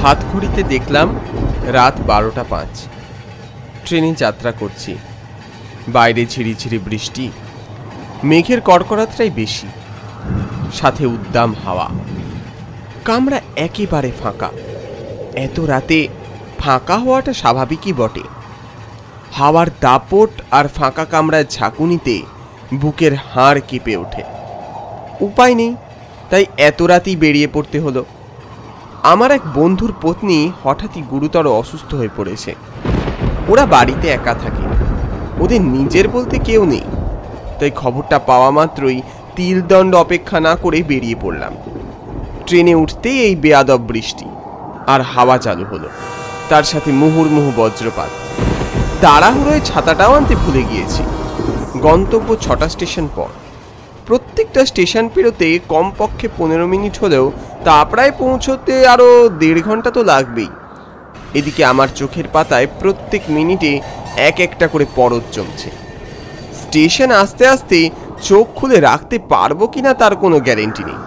হাত ঘড়িতে দেখলাম রাত 12টা 5। ট্রেনে যাত্রা করছি। বাইরে ঝিরিঝিরি বৃষ্টি, মেঘের কড়কড়াটাই বেশি, সাথে উদ্দাম হাওয়া। কামরা একেবারে ফাঁকা। এত রাতে ফাঁকা হওয়াটা স্বাভাবিকই বটে। হাওয়ার দাপট আর ফাঁকা কামরার ঝাঁকুনিতে বুকের হাড় কেঁপে ওঠে। উপায় নেই, তাই এত রাতেই বেরিয়ে পড়তে হলো। আমার এক বন্ধুর পত্নী হঠাৎই গুরুতর অসুস্থ হয়ে পড়েছে। ওরা বাড়িতে একা থাকে, ওদের নিজের বলতে কেউ নেই। তাই খবরটা পাওয়া মাত্রই তিলদণ্ড অপেক্ষা না করে বেরিয়ে পড়লাম। ট্রেনে উঠতেই এই বেয়াদব বৃষ্টি আর হাওয়া চালু হলো, তার সাথে মুহুর্মুহু বজ্রপাত। তাড়াহুড়োয় ছাতাটাও আনতে ভুলে গিয়েছি। গন্তব্য 6টা স্টেশন পর। প্রত্যেকটা স্টেশন পেরোতে কমপক্ষে 15 মিনিট হলেও তা প্রায় পৌঁছতে আরও 1.5 ঘন্টা তো লাগবেই। এদিকে আমার চোখের পাতায় প্রত্যেক মিনিটে এক একটা করে পরত জমছে। স্টেশন আসতে আসতে চোখ খুলে রাখতে পারবো কিনা তার কোনো গ্যারেন্টি নেই।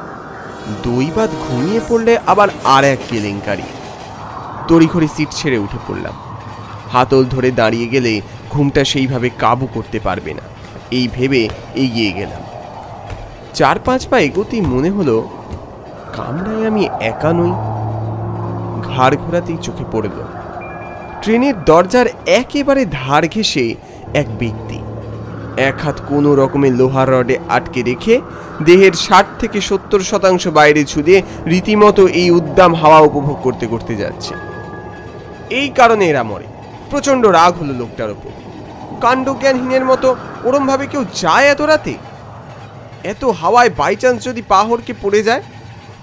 2 বাদ ঘুমিয়ে পড়লে আবার আর এক কেলেঙ্কারি। তড়িঘড়ি সিট ছেড়ে উঠে পড়লাম। হাতল ধরে দাঁড়িয়ে গেলে ঘুমটা সেইভাবে কাবু করতে পারবে না, এই ভেবে এগিয়ে গেলাম। 4-5 পা এগোতেই মনে হলো কামরায় আমি একা নই। ঘাড় ঘোরাতেই চোখে পড়ল ট্রেনের দরজার একেবারে ধার ঘেঁষে এক ব্যক্তি। এক হাত কোনো রকমের লোহার রডে আটকে রেখে দেহের 60 থেকে 70% বাইরে ছুঁড়ে রীতিমতো এই উদ্দাম হাওয়া উপভোগ করতে করতে যাচ্ছে। এই কারণে এরা মরে। প্রচণ্ড রাগ হলো লোকটার ওপর। কাণ্ডজ্ঞানহীনের মতো ওরমভাবে কেউ যায় এত রাতে? এত হাওয়ায় বাইচান্স যদি পা হড়কে পড়ে যায়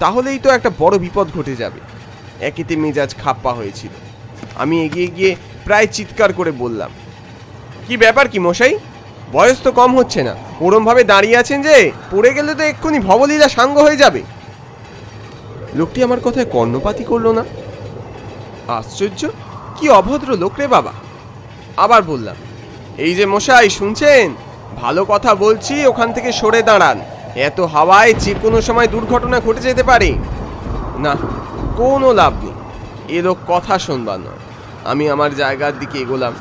তাহলেই তো একটা বড় বিপদ ঘটে যাবে। একেতে মেজাজ খাপ্পা হয়েছিল। আমি এগিয়ে গিয়ে প্রায় চিৎকার করে বললাম, কি ব্যাপার কি মশাই? বয়স তো কম হচ্ছে না, ওরমভাবে দাঁড়িয়ে আছেন যে, পড়ে গেলে তো এক্ষুনি ভবলীলা সাঙ্গ হয়ে যাবে। লোকটি আমার কথায় কর্ণপাতই করল না। আশ্চর্য, কি অভদ্র লোক রে বাবা। আবার বললাম, এই যে মশাই শুনছেন, ভালো কথা বলছি, ওখান থেকে সরে দাঁড়ান। এত হাওয়ায় যে কোনো সময় দুর্ঘটনা ঘটে যেতে পারে। না, কোনো লাভ নেই, এ লোক কথা শুনবার নয়। আমি আমার জায়গার দিকে এগোলাম।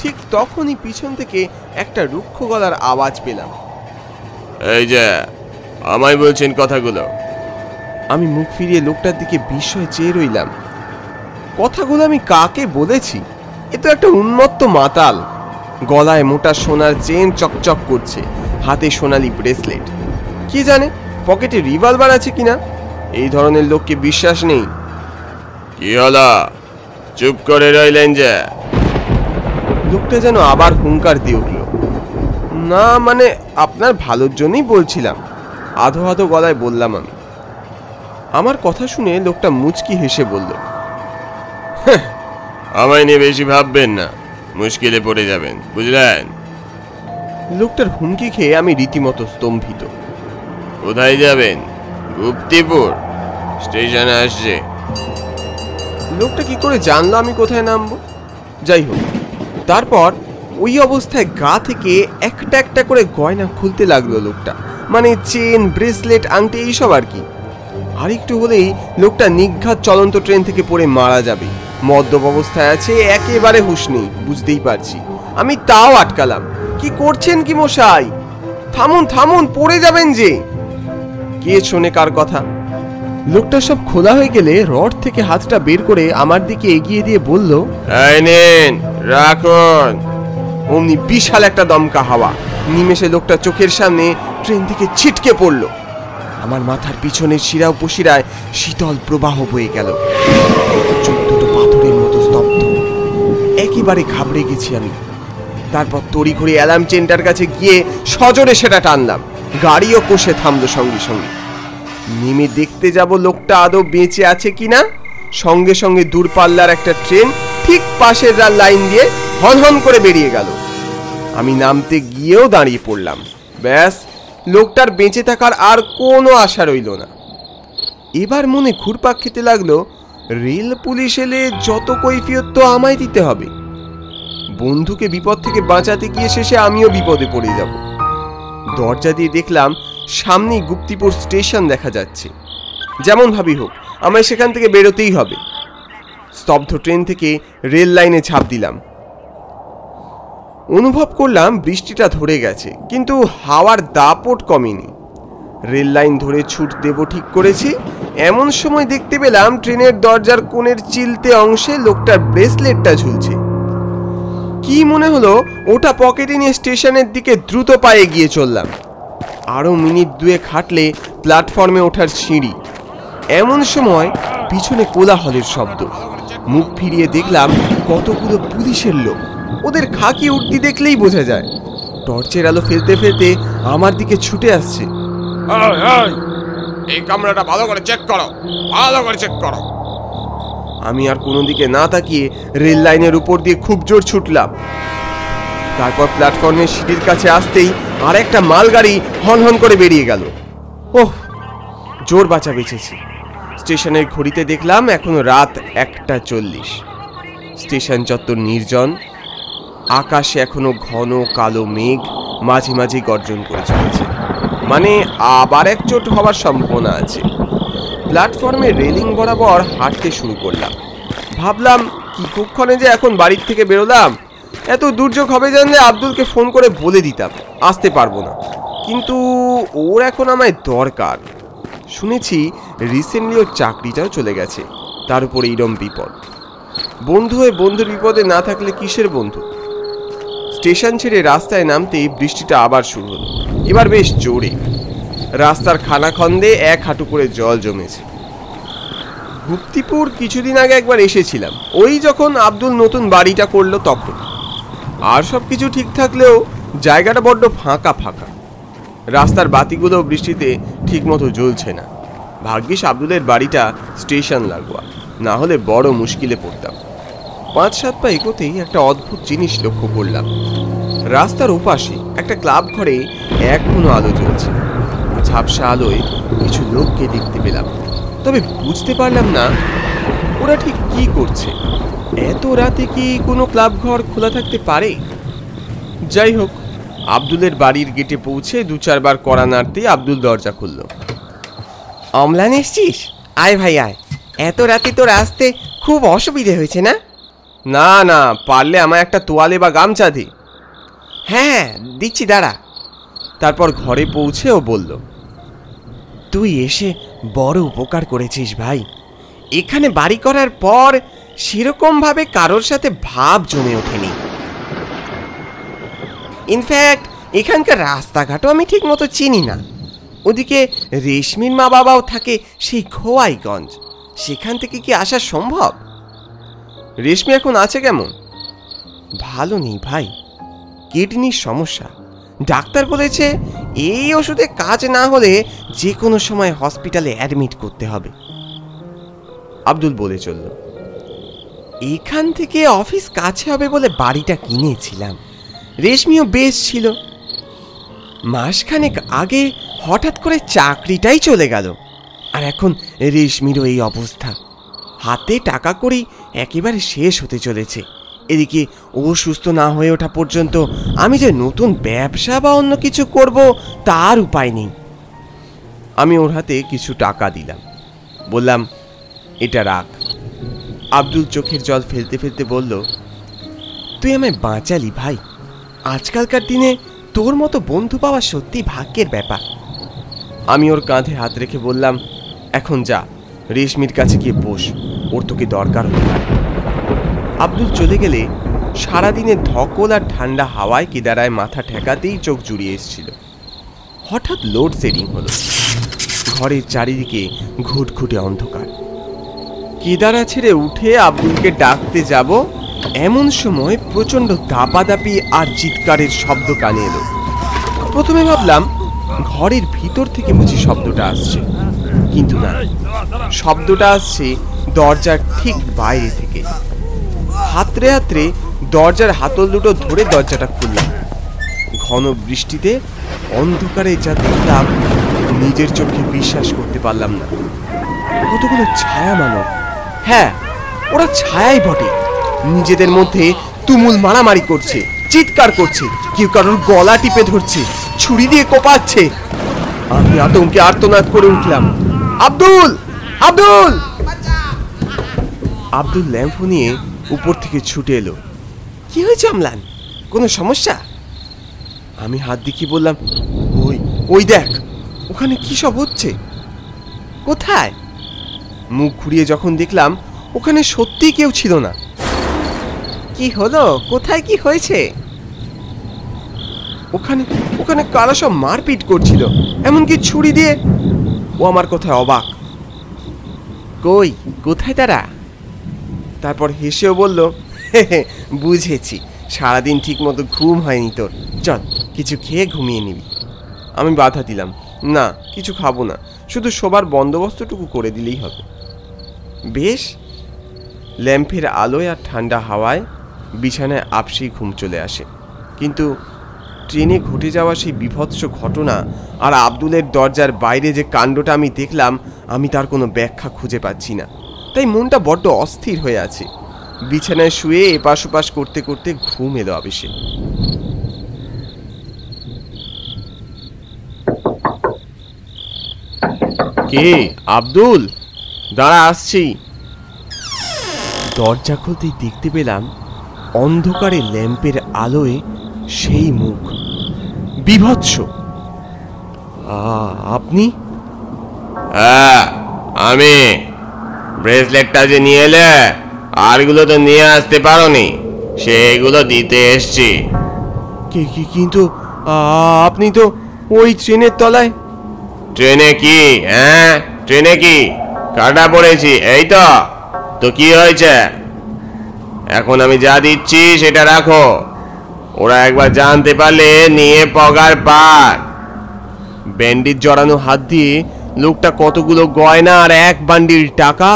ঠিক তখনই পিছন থেকে একটা রুক্ষ গলার আওয়াজ পেলাম, এই যে আমায় বলছেন কথাগুলো। আমি মুখ ফিরিয়ে লোকটার দিকে বিস্ময়ে চেয়ে রইলাম। কথাগুলো আমি কাকে বলেছি? এ তো একটা উন্মত্ত মাতাল। গলায় মোটা সোনার চেন চকচক করছে, হাতে সোনালি ব্রেসলেট। কে জানে পকেটে রিভলভার আছে কিনা। এই ধরনের লোককে বিশ্বাস নেই। কি হলো, চুপ করে রইলেন যে? লোকটা যেন আবার হুঙ্কার দিয়ে উঠল। না মানে আপনার ভালোর জন্যই বলছিলাম, আধো আধো গলায় বললাম আমি। আমার কথা শুনে লোকটা মুচকি হেসে বলল, আমায় নিয়ে বেশি ভাববেন না, মুশকিলে পড়ে যাবেন, বুঝলেন? লোকটার হুমকি খেয়ে আমি রীতিমতো স্তম্ভিত। কোথায় যাবেন? গুপ্তিপুর স্টেশনে আসছে। লোকটা কি করে জানলো আমি কোথায় নামবো? যাই হোক, তারপর ওই অবস্থায় গা থেকে একটা একটা করে গয়না খুলতে লাগলো লোকটা। মানে চেন, ব্রেসলেট, আংটি, এইসব আর কি। আর একটু হলেই লোকটা নিঘাত চলন্ত ট্রেন থেকে পড়ে মারা যাবে। মদ্যপ অবস্থায় আছে, একেবারে হুঁশ নেই, বুঝতেই পারছি। আমি তাও আটকালাম। কি করছেন কি মশাই? থামুন থামুন, পড়ে যাবেন যে। কে শোনে কার কথা? লোকটা সব খোলা হয়ে গেলে রড থেকে হাতটা বের করে আমার দিকে এগিয়ে দিয়ে বলল, এই নিন, রাখুন। অমনি বিশাল একটা দমকা হাওয়া নিমেষে লোকটা চোখের সামনে ট্রেন থেকে ছিটকে পড়ল। আমার মাথার পিছনের শিরা উপশিরায় শীতল প্রবাহ বয়ে গেল। চোখ দুটো পাথরের মতো স্তব্ধ। একেবারে ঘাবড়ে গেছি আমি। তারপর তড়িঘড়ি অ্যালার্ম চেনটার কাছে গিয়ে সজোরে সেটা টানলাম। গাড়িও কষে থামলো সঙ্গে সঙ্গে। নেমে দেখতে যাব লোকটা আদৌ বেঁচে আছে কিনা। সঙ্গে সঙ্গে দূরপাল্লার একটা ট্রেন ঠিক পাশের লাইন দিয়ে হনহন করে বেরিয়ে গেল। আমি নামতে গিয়েও দাঁড়িয়ে পড়লাম। ব্যাস, লোকটার বেঁচে থাকার আর কোনো আশা রইল না। এবার মনে ঘুরপাক খেতে লাগলো, রেল পুলিশ এলে যত কৈফিয়ত তো আমায় দিতে হবে। বন্ধুকে বিপদ থেকে বাঁচাতে গিয়ে শেষে আমিও বিপদে পড়ে যাব। দরজা দিয়ে দেখলাম সামনেই গুপ্তিপুর স্টেশন দেখা যাচ্ছে। যেমন ভাবি হোক, আমায় সেখান থেকে বেরোতেই হবে। স্তব্ধ ট্রেন থেকে রেল লাইনে ঝাঁপ দিলাম। অনুভব করলাম বৃষ্টিটা ধরে গেছে, কিন্তু হাওয়ার দাপট কমেনি। রেল লাইন ধরে ছুট দেব ঠিক করেছি, এমন সময় দেখতে পেলাম ট্রেনের দরজার কোণের চিলতে অংশে লোকটার ব্রেসলেটটা ঝুলছে। কি মনে হলো ওটা পকেটে নিয়ে স্টেশনের দিকে দ্রুত পায়ে গিয়ে চললাম। আরো মিনিট দুয়েক হাঁটলে প্ল্যাটফর্মে ওঠার সিঁড়ি। এমন সময় পিছনে কোলাহলের শব্দ। মুখ ফিরিয়ে দেখলাম কতগুলো পুলিশের লোক। ওদের খাকি উঠতি দেখলেই বোঝা যায়। টর্চের আলো ফেলতে ফেলতে আমার দিকে ছুটে আসছে। এই কামরাটা ভালো করে চেক করো, ভালো করে চেক করো। আমি আর কোনো দিকে না তাকিয়ে রেল লাইনের উপর দিয়ে খুব জোর ছুটলাম। তারপর প্ল্যাটফর্মের সিঁড়ির কাছে আসতেই আর একটা মালগাড়ি হন হন করে বেরিয়ে গেল। ওহ, জোর বাঁচা বেঁচেছি। স্টেশনের ঘড়িতে দেখলাম এখনো রাত 1:40। স্টেশন চত্বর নির্জন। আকাশে এখনো ঘন কালো মেঘ মাঝে মাঝে গর্জন করে চলেছে, মানে আবার একচোট হওয়ার সম্ভাবনা আছে। প্ল্যাটফর্মে রেলিং বরাবর হাঁটতে শুরু করলাম। ভাবলাম কি কুক্ষণে যে এখন বাড়ির থেকে বেরোলাম। এত দুর্যোগ হবে জানলে আব্দুলকে ফোন করে বলে দিতাম আসতে পারবো না, কিন্তু ওর এখন আমায় দরকার। শুনেছি রিসেন্টলি ওর চাকরিটাও চলে গেছে, তার উপর এইরম বিপদ। বন্ধু হয়ে বন্ধুর বিপদে না থাকলে কিসের বন্ধু। স্টেশন ছেড়ে রাস্তায় নামতেই বৃষ্টিটা আবার শুরু হলো, এবার বেশ জোরে। রাস্তার খানাখন্দে 1 হাঁটু করে জল জমেছে। গুপ্তিপুর কিছুদিন আগে একবার এসেছিলাম, ওই যখন আব্দুল নতুন বাড়িটা করলো তখন। আর সব কিছু ঠিক থাকলেও জায়গাটা বড্ড ফাঁকা ফাঁকা। রাস্তার বাতিগুলো বৃষ্টিতে ঠিক মতো জ্বলছে না। ভাগ্যিস আব্দুলের বাড়িটা স্টেশন লাগোয়া, না হলে বড় মুশকিলে পড়তাম। 5-7 পা এগোতেই একটা অদ্ভুত জিনিস লক্ষ্য করলাম। রাস্তার ওপাশে একটা ক্লাব ঘরে এখনো আলো জ্বলছে। ঝাপসা আলোয় কিছু লোককে দেখতে পেলাম, তবে বুঝতে পারলাম না ওরা ঠিক কি করছে। এত রাতে কি কোনো ক্লাব ঘর খোলা থাকতে পারে? যাই হোক, আব্দুলের বাড়ির গেটে পৌঁছে 2-4 বার কড়া নাড়তেই আব্দুল দরজা খুলল। অমলান এসছিস? আয় ভাই আয়। এত রাতে তোর আসতে খুব অসুবিধে হয়েছে না? না না, পারলে আমায় একটা তোয়ালে বা গামছা দি। হ্যাঁ দিচ্ছি, দাঁড়া। তারপর ঘরে পৌঁছে ও বলল, তুই এসে বড় উপকার করেছিস ভাই। এখানে বাড়ি করার পর সেরকমভাবে কারোর সাথে ভাব জমে ওঠেনি। ইনফ্যাক্ট এখানকার রাস্তাঘাটও আমি ঠিক মতো চিনি না। ওদিকে রেশমির মা বাবাও থাকে সেই খোয়াইগঞ্জ, সেখান থেকে কি আসা সম্ভব? রেশমি এখন আছে কেমন? ভালো নেই ভাই, কিডনির সমস্যা। ডাক্তার বলেছে এই ওষুধে কাজ না হলে যে কোনো সময় হসপিটালে অ্যাডমিট করতে হবে। আব্দুল বলে চলল, এখান থেকে অফিস কাছে হবে বলে বাড়িটা কিনেছিলাম। রেশমিও বেশ ছিল। মাসখানেক আগে হঠাৎ করে চাকরিটাই চলে গেল, আর এখন রেশমিরও এই অবস্থা। হাতে টাকা করি একেবারে শেষ হতে চলেছে। এদিকে ও সুস্থ না হয়ে ওঠা পর্যন্ত আমি যে নতুন ব্যবসা বা অন্য কিছু করব তার উপায় নেই। আমি ওর হাতে কিছু টাকা দিলাম, বললাম এটা রাখ। আব্দুল চোখের জল ফেলতে ফেলতে বলল, তুই আমায় বাঁচালি ভাই। আজকালকার দিনে তোর মতো বন্ধু পাওয়া সত্যি ভাগ্যের ব্যাপার। আমি ওর কাঁধে হাত রেখে বললাম, এখন যা, রেশমির কাছে গিয়ে বস, ওর তোকে দরকার হতে পারে। আব্দুল চলে গেলে সারাদিনের ধকল আর ঠান্ডা হাওয়ায় কেদারায় মাথা ঠেকাতেই চোখ জুড়িয়ে এসেছিল। হঠাৎ লোডশেডিং হলো। ঘরের চারিদিকে ঘুটঘুটে অন্ধকার। কেদারা ছেড়ে উঠে আব্দুলকে ডাকতে যাব, এমন সময় প্রচন্ড দাপাদাপি আর চিৎকারের শব্দ কানে এলো। প্রথমে ভাবলাম ঘরের ভিতর থেকে বুঝি শব্দটা আসছে, কিন্তু না, শব্দটা আসছে দরজার ঠিক বাইরে থেকে। হাতড়ে হাতড়ে দরজার হাতল দুটো ধরে দরজাটা খুললাম। ঘন বৃষ্টিতে অন্ধকারে যা দেখলাম নিজের চোখে বিশ্বাস করতে পারলাম না। কতগুলো ছায়া মানব, হ্যাঁ ওরা ছায়াই বটে, নিজেদের মধ্যে তুমুল মারামারি করছে, চিৎকার করছে, কেউ কারোর গলা টিপে ধরছে, ছুরি দিয়ে কোপাচ্ছে। আমি আতঙ্কে আর্তনাদ করে উঠলাম, আব্দুল, আব্দুল! আব্দুল ল্যাম্প নিয়ে উপর থেকে ছুটে এলো। কি হয়েছে অম্লান, কোনো সমস্যা? আমি হাত দেখিয়ে বললাম, ওই ওই দেখ, ওখানে কি সব হচ্ছে। কোথায়? মুখ ঘুরিয়ে যখন দেখলাম ওখানে সত্যিই কেউ ছিল না। কি হলো, কোথায় কি হয়েছে? ওখানে ওখানে কারা সব মারপিট করছিল, এমনকি ছুরি দিয়ে। ও আমার কথায় অবাক। কই, কোথায় তারা? তারপর হেসেও বলল, বুঝেছি, সারাদিন ঠিক মতো ঘুম হয়নি তোর, চল কিছু খেয়ে ঘুমিয়ে নিবি। আমি বাধা দিলাম, না কিছু খাবো না, শুধু শোবার বন্দোবস্তটুকু করে দিলেই হবে। বেশ। ল্যাম্পের আলোয় আর ঠান্ডা হাওয়ায় বিছানায় আপসেই ঘুম চলে আসে। কিন্তু ট্রেনে ঘটে যাওয়া সেই বীভৎস ঘটনা আর আব্দুলের দরজার বাইরে যে কাণ্ডটা আমি দেখলাম, আমি তার কোনো ব্যাখ্যা খুঁজে পাচ্ছি না। তাই মনটা বড্ড অস্থির হয়ে আছে। বিছানায় শুয়ে এপাশ ওপাশ করতে করতে ঘুম এলো আবেশে। কে? আব্দুল, দাঁড়া, আসছি। দরজা খুলতেই দেখতে পেলাম অন্ধকারে ল্যাম্পের আলোয় সেই মুখ, বিভৎস। আপনি? হ্যাঁ আমি। ব্রেসলেটটা যে নিয়ে এলে, আরগুলো তো নিয়ে আসতে পারোনি, সেগুলো দিতে এসছি। কিন্তু আপনি তো ওই ট্রেনের তলায়। ট্রেনে কি? হ্যাঁ ট্রেনে কি কাটা পড়েছি, এই তো। তো কি হয়েছে? এখন আমি যা দিচ্ছি সেটা রাখো, ওরা একবার জানতে পারলে নিয়ে পগার পার। ব্যান্ডেজ জড়ানো হাত দিয়ে লোকটা কতগুলো গয়না আর এক বান্ডিল টাকা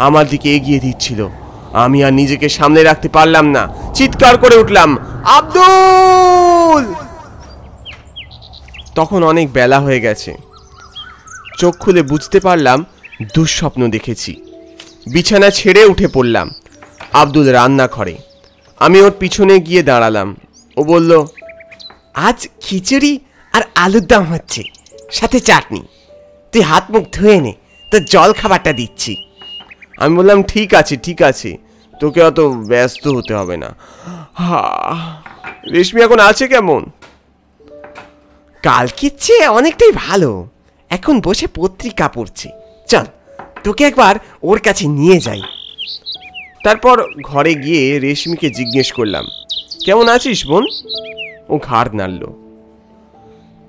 আমার দিকে এগিয়ে দিচ্ছিল। আমি আর নিজেকে সামনে রাখতে পারলাম না, চিৎকার করে উঠলাম, আব্দুল! তখন অনেক বেলা হয়ে গেছে। চোখ খুলে বুঝতে পারলাম দুঃস্বপ্ন দেখেছি। বিছানা ছেড়ে উঠে পড়লাম। আব্দুল রান্নাঘরে। আমি ওর পিছনে গিয়ে দাঁড়ালাম। ও বলল, আজ খিচুড়ি আর আলুর দম হচ্ছে, সাথে চাটনি। তুই হাত মুখ ধুয়ে নে, তোর জল খাবারটা দিচ্ছি। আমি বললাম, ঠিক আছে ঠিক আছে, তোকে অত ব্যস্ত হতে হবে না। রেশমি এখন আছে কেমন? কালকের চেয়ে অনেকটাই ভালো, এখন বসে পত্রিকা পড়ছে। চল তোকে একবার ওর কাছে নিয়ে যাই। তারপর ঘরে গিয়ে রেশমিকে জিজ্ঞেস করলাম, কেমন আছিস বোন? ও ঘাড় নাড়ল।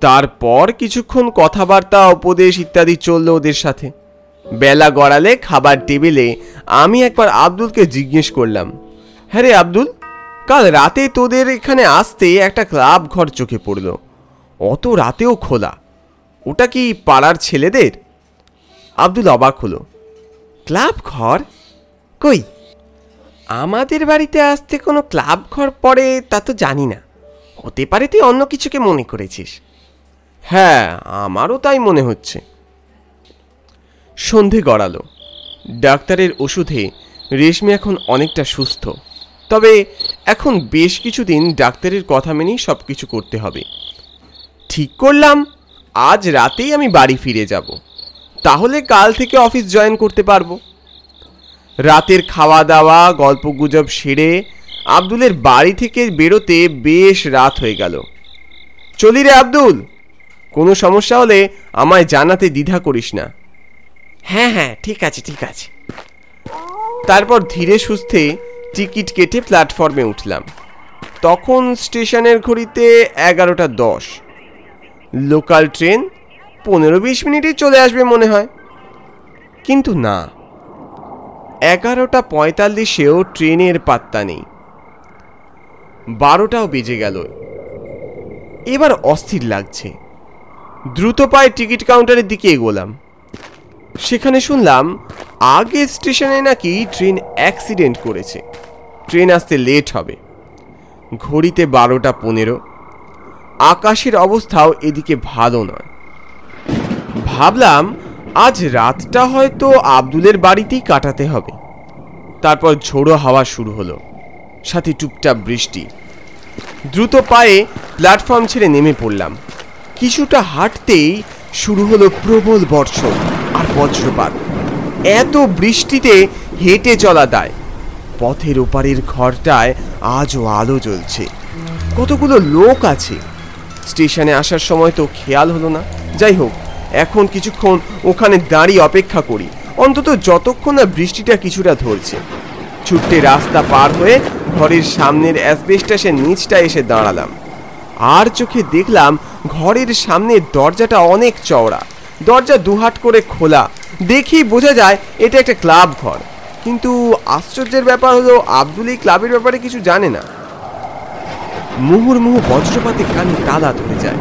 তারপর কিছুক্ষণ কথাবার্তা, উপদেশ ইত্যাদি চলল ওদের সাথে। বেলা গড়ালে খাবার টেবিলে আমি একবার আব্দুলকে জিজ্ঞেস করলাম, হ্যাঁ রে আব্দুল, কাল রাতে তোদের এখানে আসতে একটা ক্লাব ঘর চোখে পড়ল, অত রাতেও খোলা, ওটা কি পাড়ার ছেলেদের? আব্দুল অবাক হলো। ক্লাব ঘর? কই, আমাদের বাড়িতে আসতে কোনো ক্লাব ঘর পড়ে তা তো জানি না, হতে পারে তুই অন্য কিছুকে মনে করেছিস। হ্যাঁ, আমারও তাই মনে হচ্ছে। সন্ধে গড়ালো। ডাক্তারের ওষুধে রেশমি এখন অনেকটা সুস্থ, তবে এখন বেশ কিছুদিন ডাক্তারের কথা মেনেই সব কিছু করতে হবে। ঠিক করলাম আজ রাতেই আমি বাড়ি ফিরে যাব, তাহলে কাল থেকে অফিস জয়েন করতে পারবো। রাতের খাওয়া দাওয়া গল্পগুজব সেরে আব্দুলের বাড়ি থেকে বেরোতে বেশ রাত হয়ে গেল। চলি রে আব্দুল, কোনো সমস্যা হলে আমায় জানাতে দ্বিধা করিস না। হ্যাঁ হ্যাঁ, ঠিক আছে ঠিক আছে। তারপর ধীরে সুস্থে টিকিট কেটে প্ল্যাটফর্মে উঠলাম। তখন স্টেশনের ঘড়িতে 11:10। লোকাল ট্রেন 15-20 মিনিটে চলে আসবে মনে হয়, কিন্তু না, 11:45-এও ট্রেনের পাত্তা নেই। 12টাও বেজে গেল। এবার অস্থির লাগছে। দ্রুত পায়ে টিকিট কাউন্টারের দিকে এগোলাম। সেখানে শুনলাম আগের স্টেশনে নাকি ট্রেন অ্যাক্সিডেন্ট করেছে, ট্রেন আসতে লেট হবে। ঘড়িতে 12:15। আকাশের অবস্থাও এদিকে ভালো নয়। ভাবলাম আজ রাতটা হয়তো আব্দুলের বাড়িতেই কাটাতে হবে। তারপর ঝোড়ো হাওয়া শুরু হলো, সাথে টুপটাপ বৃষ্টি। দ্রুত পায়ে প্ল্যাটফর্ম ছেড়ে নেমে পড়লাম। কিছুটা হাঁটতেই শুরু হলো প্রবল বর্ষণ আর বজ্রপাত। এত বৃষ্টিতে হেঁটে চলা দায়। পথের ওপারের ঘরটায় আজও আলো জ্বলছে, কতগুলো লোক আছে। স্টেশনে আসার সময় তো খেয়াল হলো না। যাই হোক, এখন কিছুক্ষণ ওখানে দাঁড়িয়ে অপেক্ষা করি, অন্তত যতক্ষণ না বৃষ্টিটা কিছুটা ধরছে। ছুটতে রাস্তা পার হয়ে ঘরের সামনের অ্যাসবেস্টাসের নিচটা এসে দাঁড়ালাম। আর চোখে দেখলাম ঘরের সামনের দরজাটা অনেক চওড়া, দরজা দুহাট করে খোলা। দেখি বোঝা যায় এটা একটা ক্লাব ঘর। কিন্তু আশ্চর্যের ব্যাপার হলো আব্দুল এই ক্লাবের ব্যাপারে কিছু জানে না। মুহুর্মুহু বজ্রপাতে কানে তালা ধরে যায়।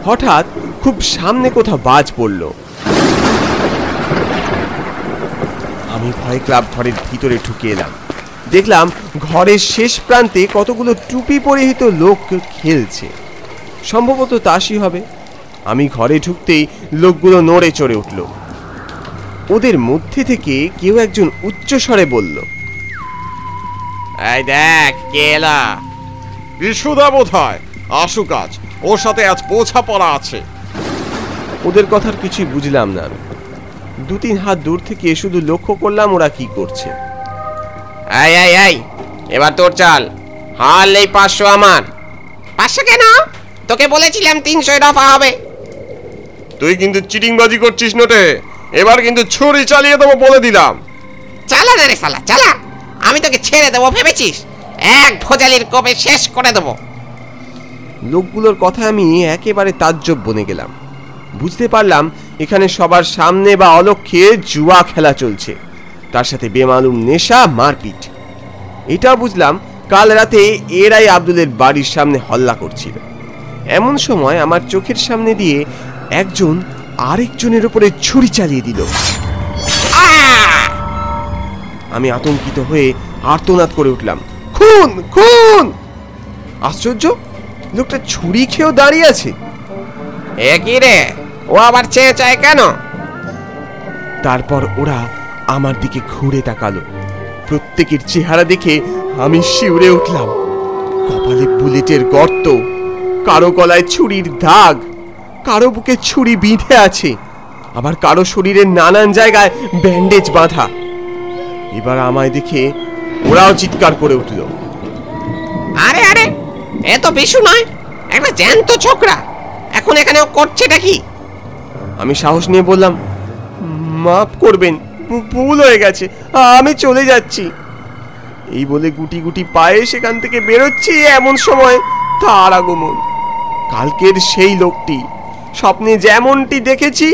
হঠাৎ খুব সামনে কোথাও বাজ পড়ল। আমি ভয়ে ক্লাব ঘরের ভিতরে ঢুকে এলাম। দেখলাম ঘরের শেষ প্রান্তে কতগুলো টুপি পরিহিত লোক খেলছে, সম্ভবত তাসই হবে। আমি ঘরে ঢুকতেই লোকগুলো নড়ে চড়ে উঠল। ওদের মধ্যে থেকে কেউ একজন উচ্চস্বরে বলল, এই দেখ কে এলা। বিশুদা বোধহয়, আসুক আজ, ওর সাথে আজ বোঝাপড়া আছে। ওদের কথার কিছুই বুঝলাম না। আমি 2-3 হাত দূর থেকে শুধু লক্ষ্য করলাম ওরা কি করছে। এই এই এই, এবার তোর চাল। হারলেই 500 আমার। 500 কেন? তোকে বলেছিলাম 300 দফা হবে। তুই কিন্তু চিটিংবাজি করছিস নটে, এবার কিন্তু ছুরি চালিয়ে দেবো বলে দিলাম। চালা না রে শালা, চালা। আমি তোকে ছেড়ে দেবো ভেবেছিস? এক ভোজালির কোপে শেষ করে দেবো। লোকগুলোর কথা আমি একেবারে তাজ্জব বনে গেলাম। বুঝতে পারলাম এখানে সবার সামনে বা অলক্ষ্যে জুয়া খেলা চলছে, তার সাথে বেমালুম নেশা, মারপিট। এটা বুঝলাম কাল রাতে এরাই আব্দুলের বাড়ির সামনে হল্লা করছিল। এমন সময় আমার চোখের সামনে দিয়ে একজন আরেকজনের উপরে ছুরি চালিয়ে দিল। আমি আতঙ্কিত হয়ে আর্তনাদ করে উঠলাম, খুন খুন! আশ্চর্য, লোকটা ছুরি খেয়েও দাঁড়িয়ে আছে। এ কি রে, ও আবার চেয়ে চায় কেন? তারপর ওরা আমার দিকে ঘুরে তাকালো। প্রত্যেকের চেহারা দেখে আমি শিউরে উঠলাম। কপালে বুলেটের গর্ত, কারো গলায় ছুরির দাগ, কারো বুকে ছুরি বিঁধে আছে, আবার কারো শরীরের নানান জায়গায় ব্যান্ডেজ বাঁধা। এবার আমায় দেখে ওরাও চিৎকার করে উঠল। আরে আরে, এ তো বিশু নয়, একটা জ্যান্ত ছোকরা। এখন এখানে ও করছেটা কি? আমি সাহস নিয়ে বললাম, মাফ করবেন, ভুল হয়ে গেছে, আমি চলে যাচ্ছি। এই বলে গুটি গুটি পায়ে সেখান থেকে বেরোচ্ছি, এমন সময় তার আগমন। কালকের সেই লোকটি, স্বপ্নে যেমনটি দেখেছি।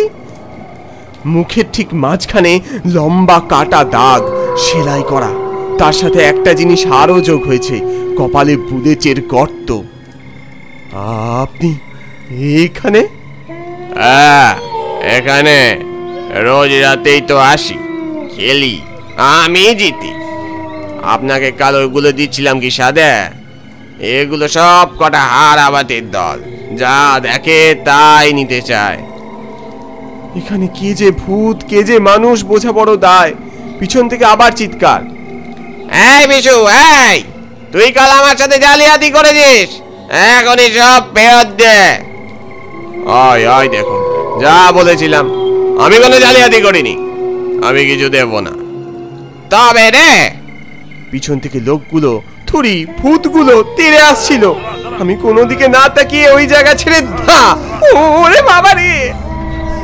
মুখের ঠিক মাঝখানে লম্বা কাটা দাগ, সেলাই করা। তার সাথে একটা জিনিস আরও যোগ হয়েছে, কপালে বুলেটের গর্ত। আপনি এখানে? এখানে রোজ রাতেই তো আসি, খেলি, আমি জিতি। আপনাকে কাল ওইগুলো দিচ্ছিলাম কি সাদে? এগুলো সব কটা হারাবাতের দল, যা দেখে তাই নিতে চায়। এখানে কে যে ভূত কে যে মানুষ বোঝা বড় দায়। পিছন থেকে আবার চিৎকার, এই বিশু, এই তুই কাল আমার সাথে জালিয়াতি করেছিস, এখনই সব ফেরত দে। আয় আয়, দেখো যা বলেছিলাম, আমি কোনো জালিয়াতি করিনি, আমি কিছু দেব না। তবে রে, পিছন থেকে লোকগুলো, থুরি ভূতগুলো তেড়ে আসছিল। আমি কোনো দিকে না তাকিয়ে ওই জায়গা ছেড়ে ওরে বাবা রে,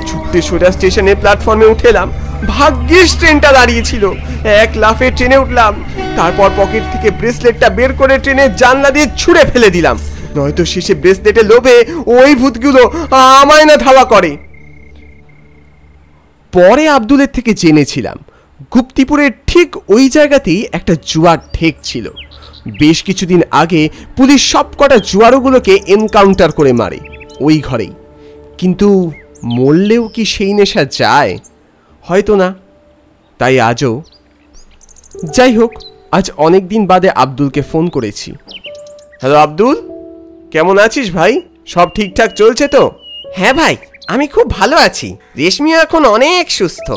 ছুটতে সোজা স্টেশনের প্ল্যাটফর্মে উঠে এলাম। ভাগ্যিস ট্রেনটা দাঁড়িয়েছিল। এক লাফে ট্রেনে উঠলাম। তারপর পকেট থেকে ব্রেসলেটটা বের করে ট্রেনের জানলা দিয়ে ছুঁড়ে ফেলে দিলাম, নয়তো শেষে ব্রেসলেটের লোভে ওই ভূতগুলো আমায় না ধাওয়া করে। পরে আব্দুলের থেকে জেনেছিলাম গুপ্তিপুরের ঠিক ওই জায়গাতেই একটা জুয়ার ঠেক ছিল। বেশ কিছুদিন আগে পুলিশ সবকটা জুয়ারোগুলোকে এনকাউন্টার করে মারে ওই ঘরেই। কিন্তু মরলেও কি সেই নেশা যায়? হয়তো না। তাই আজও, যাই হোক, আজ অনেক দিন বাদে আব্দুলকে ফোন করেছি। হ্যালো আব্দুল, কেমন আছিস ভাই? সব ঠিকঠাক চলছে তো? হ্যাঁ ভাই, আমি খুব ভালো আছি। রেশমিও এখন অনেক সুস্থ।